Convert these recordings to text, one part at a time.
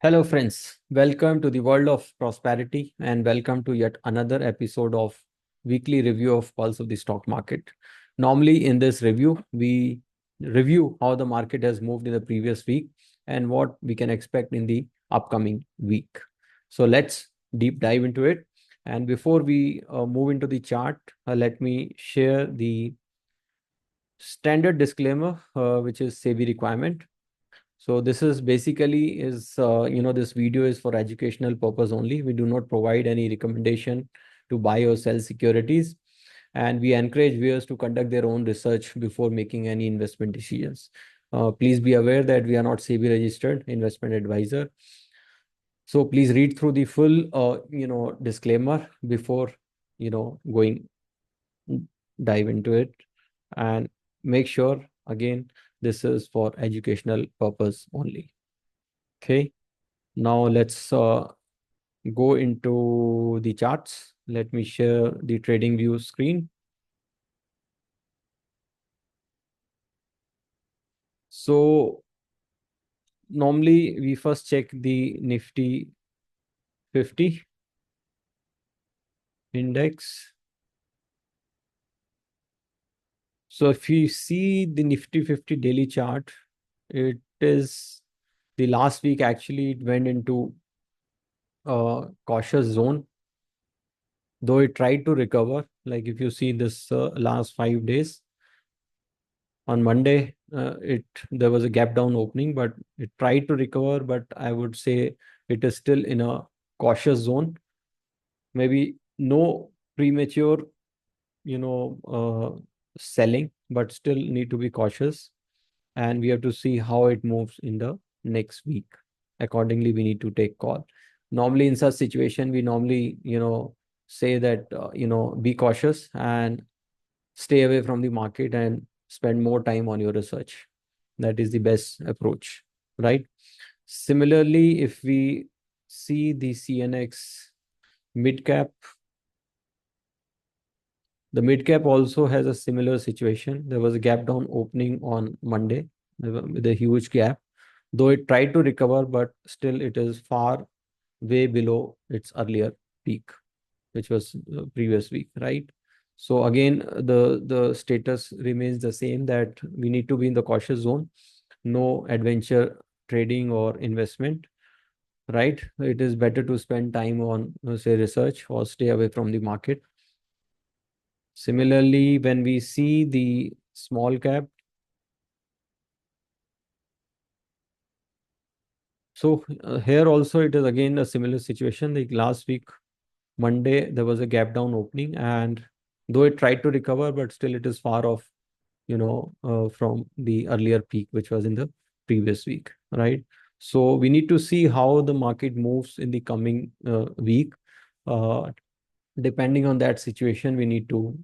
Hello, friends. Welcome to the world of prosperity and welcome to yet another episode of weekly review of Pulse of the Stock Market. Normally, in this review, we review how the market has moved in the previous week and what we can expect in the upcoming week. So, let's deep dive into it. And before we move into the chart, let me share the standard disclaimer, which is SEBI requirement. So this is basically this video is for educational purpose only. We do not provide any recommendation to buy or sell securities, and we encourage viewers to conduct their own research before making any investment decisions. Please be aware that we are not SEBI registered investment advisor. So please read through the full disclaimer before going dive into it, and make sure again this is for educational purpose only. Okay, now let's go into the charts. Let me share the trading view screen. So normally we first check the Nifty 50 index. So if you see the Nifty 50 daily chart, it is the last week actually it went into a cautious zone, though it tried to recover. Like if you see this last 5 days, on Monday, there was a gap down opening, but it tried to recover. But I would say it is still in a cautious zone. Maybe no premature, selling, but still need to be cautious. And we have to see how it moves in the next week. Accordingly, we need to take call. Normally, in such situation, we normally, say that be cautious and stay away from the market and spend more time on your research. That is the best approach, right? Similarly, if we see the CNX mid cap, the mid cap also has a similar situation. There was a gap down opening on Monday with a huge gap, though it tried to recover, but still it is far way below its earlier peak, which was previous week, right? So again, the status remains the same, that we need to be in the cautious zone, no adventure trading or investment, right? It is better to spend time on, say, research or stay away from the market. Similarly, when we see the small cap, so here also it is again a similar situation. Like last week, Monday, there was a gap down opening, and though it tried to recover, but still it is far off, from the earlier peak, which was in the previous week, right? So we need to see how the market moves in the coming week. Uh, Depending on that situation, we need to,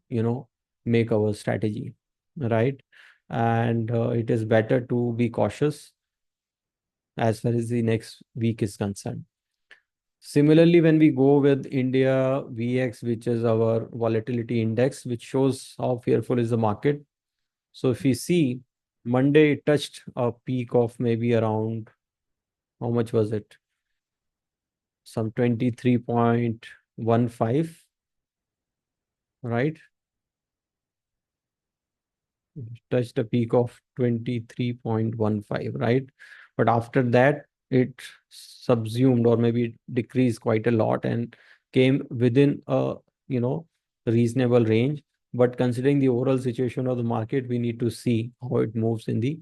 make our strategy, right? And it is better to be cautious as far as the next week is concerned. Similarly, when we go with India VX, which is our volatility index, which shows how fearful is the market. So if we see Monday, it touched a peak of maybe around, how much was it? Some 23.15, right? It touched a peak of 23.15, right? But after that, it subsumed or maybe decreased quite a lot and came within a, reasonable range. But considering the overall situation of the market, we need to see how it moves in the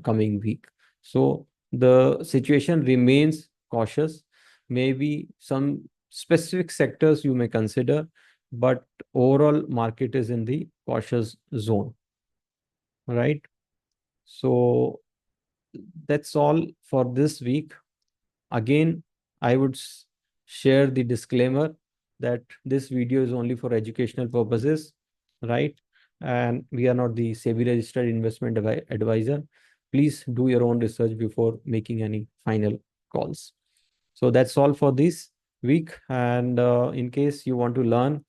coming week. So the situation remains cautious. Maybe some specific sectors you may consider, but overall market is in the cautious zone, right? So that's all for this week. Again, I would share the disclaimer that this video is only for educational purposes, right? And we are not the SEBI registered investment advisor. Please do your own research before making any final calls. So that's all for this week. And in case you want to learn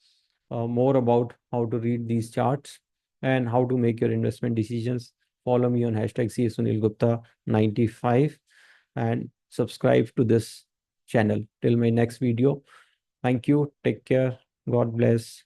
more about how to read these charts and how to make your investment decisions, follow me on hashtag Sunil Gupta 95. And subscribe to this channel. Till my next video. Thank you. Take care. God bless.